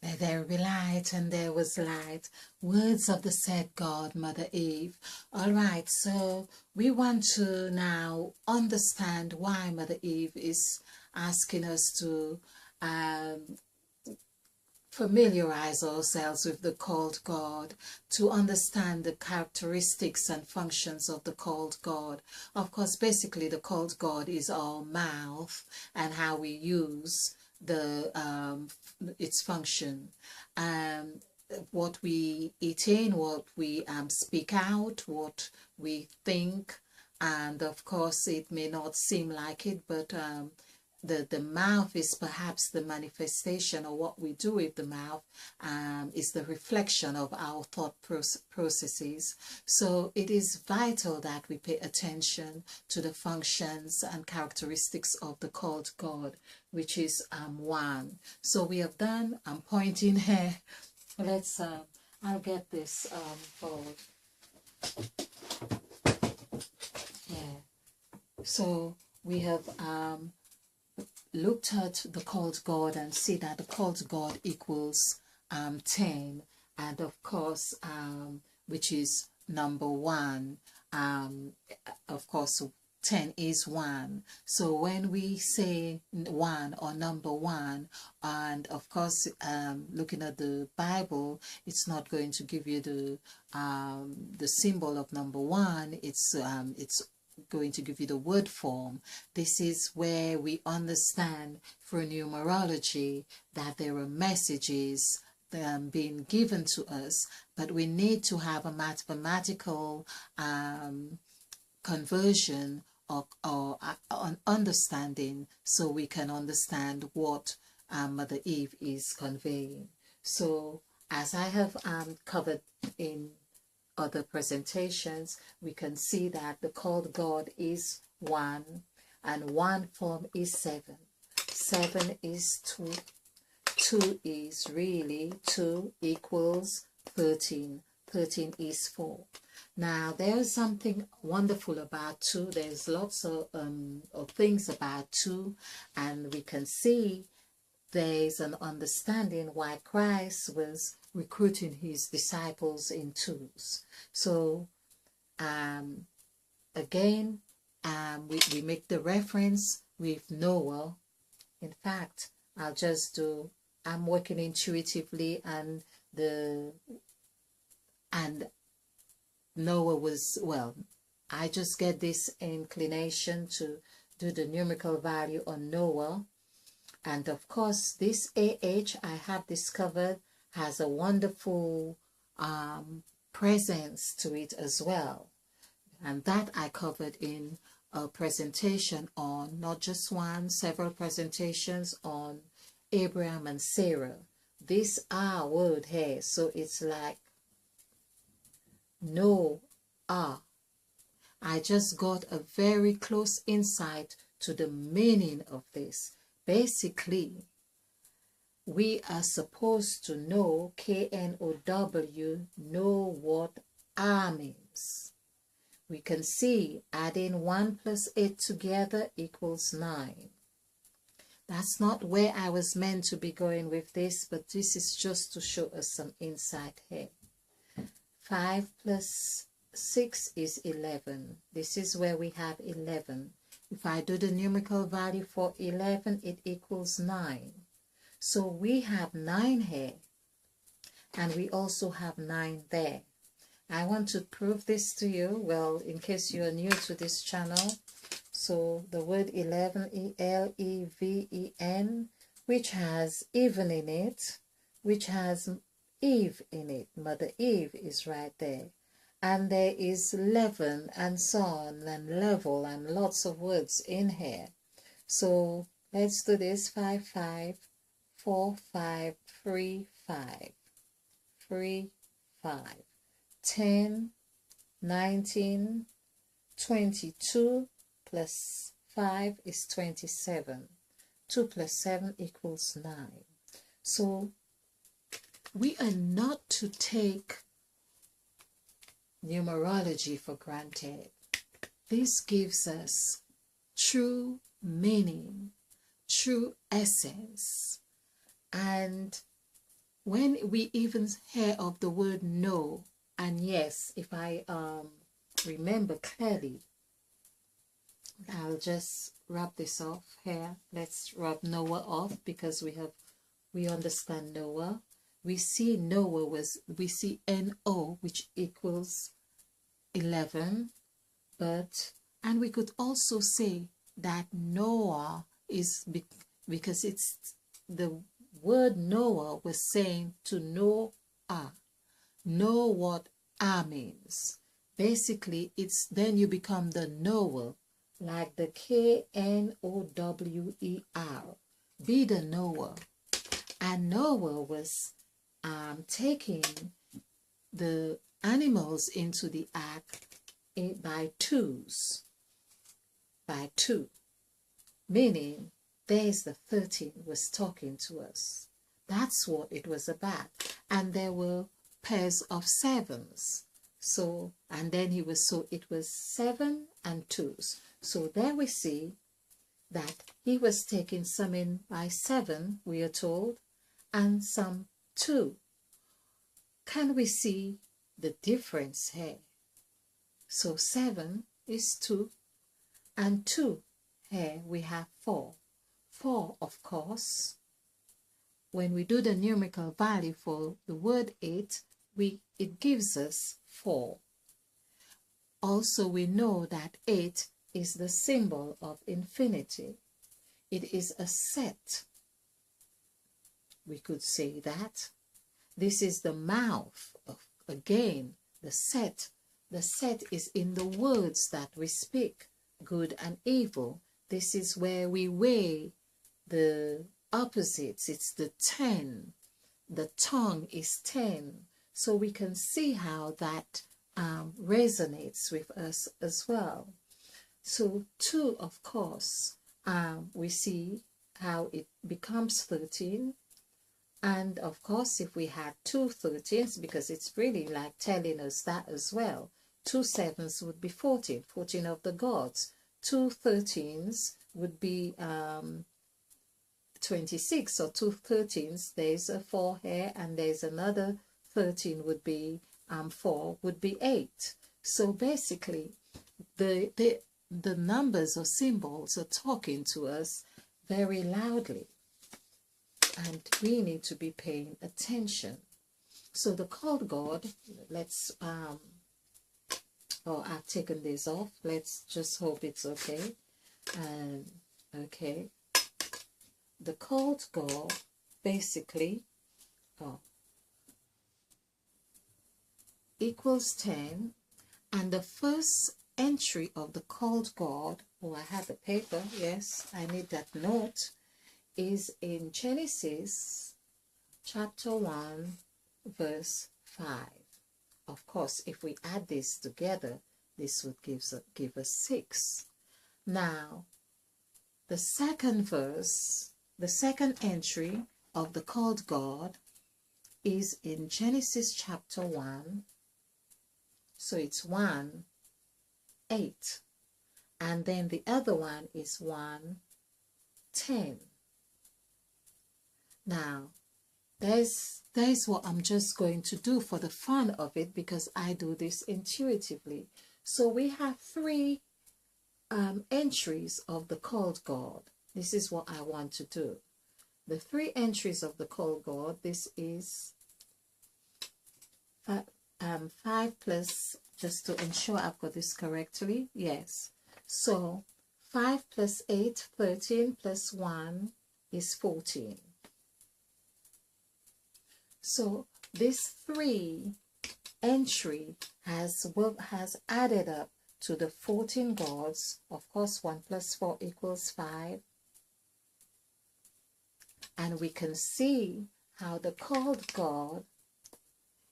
Let there be light, and there was light. Words of the said God, Mother Eve. All right, so we want to now understand why Mother Eve is asking us to um, familiarize ourselves with the called God, to understand the characteristics and functions of the called God. Of course, basically, the called God is our mouth and how we use the its function. Um, what we eat in, what we speak out, what we think, and of course, it may not seem like it, but the mouth is perhaps the manifestation, or what we do with the mouth is the reflection of our thought processes. So it is vital that we pay attention to the functions and characteristics of the called God, which is one. So we have done, I'm pointing here. Let's, I'll get this forward. Yeah. So we have looked at the called God and see that the called God equals 10, and of course which is number one. Of course 10 is 1. So when we say 1 or number 1, and of course looking at the Bible, it's not going to give you the symbol of number 1. It's going to give you the word form. This is where we understand through numerology that there are messages being given to us, but we need to have a mathematical conversion or understanding, so we can understand what Mother Eve is conveying. So as I have covered in other presentations, we can see that the called God is 1, and 1 form is 7. 7 is 2. 2 is really 2 equals 13. 13 is 4. Now, there's something wonderful about 2. There's lots of things about 2, and we can see there's an understanding why Christ was recruiting his disciples in 2s. So, again, we make the reference with Noah. In fact, I'm working intuitively, and Noah was, well, I just get this inclination to do the numerical value on Noah. And of course, this AH I have discovered has a wonderful presence to it as well. And that I covered in a presentation on, not just one, several presentations on Abraham and Sarah. This R word here, so it's like no R. I just got a very close insight to the meaning of this. Basically, we are supposed to know, KNOW, know what R means. We can see adding 1 plus 8 together equals 9. That's not where I was meant to be going with this, but this is just to show us some insight here. 5 plus 6 is 11. This is where we have 11. If I do the numerical value for 11, it equals 9. So we have 9 here, and we also have 9 there. I want to prove this to you, well, in case you are new to this channel. So the word 11, E-L-E-V-E-N, which has even in it, which has Eve in it. Mother Eve is right there. And there is leaven and so on, and level, and lots of words in here. So let's do this. 5, 5, 4, 5, 3, 5, 3, 5, 10, 19, 22 plus 5 is 27. 2 plus 7 equals 9. So we are not to take numerology for granted. This gives us true meaning, true essence, and when we even hear of the word no, and yes, if I remember clearly, I'll just rub this off here. Let's rub Noah off, because we understand Noah. We see we see NO, which equals 11, and we could also say that Noah is because it's the word Noah was saying to know what means. Basically, it's then you become the knower, like the KNOWER. Be the knower. And Noah was taking the animals into the ark by twos, meaning there's the 13 was talking to us. That's what it was about. And there were pairs of sevens. So, and then it was 7 and 2s. So there we see that he was taking some in by 7, we are told, and some 2. Can we see the difference here? So 7 is 2, and 2 here we have 4. 4, of course, when we do the numerical value for the word 8, it gives us 4. Also, we know that 8 is the symbol of infinity. It is a set. We could say that. This is the mouth of, again, the set. The set is in the words that we speak, good and evil. This is where we weigh the opposites. It's the 10. The tongue is 10. So we can see how that resonates with us as well. So 2, of course, we see how it becomes 13. And of course, if we had 2 13s, because it's really like telling us that as well, 2 7s would be 14, 14 of the gods. 2 13s would be 26, so 2 13s, there's a 4 here, and there's another 13 would be 4 would be 8. So basically, the numbers or symbols are talking to us very loudly, and we need to be paying attention. So the called God, let's I've taken this off. Let's just hope it's okay. Okay. The called God basically equals 10, and the first entry of the called God, I have the paper, yes, I need that note, is in Genesis chapter 1 verse 5. Of course, if we add this together, this would give us 6. Now, the second verse, the second entry of the called God is in Genesis chapter 1. So it's 1, 8. And then the other one is 1, 10. Now, there's what I'm just going to do for the fun of it, because I do this intuitively. So we have 3 entries of the called God. This is what I want to do. The 3 entries of the called God, this is 5 plus, just to ensure I've got this correctly, yes. So 5 plus 8, 13 plus 1 is 14. So this 3 entry has added up to the 14 gods. Of course, 1 plus 4 equals 5. And we can see how the called God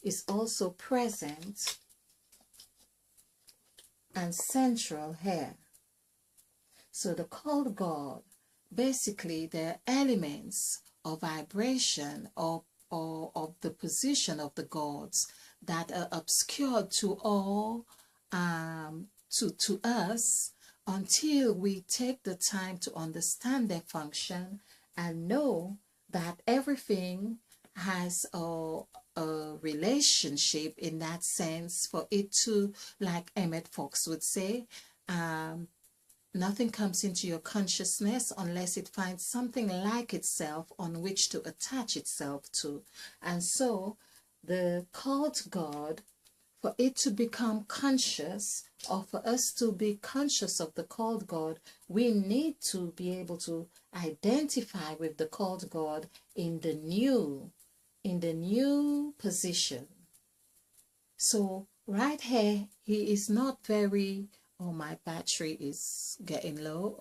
is also present and central here. So the called God, basically they're elements of vibration or of the position of the gods that are obscured to all to us until we take the time to understand their function and know that everything has a relationship in that sense, for it to, like Emmett Fox would say, nothing comes into your consciousness unless it finds something like itself on which to attach itself to. And so the called God, for it to become conscious, or for us to be conscious of the called God, we need to be able to identify with the called God in the new position. So right here, he is not very, oh, my battery is getting low.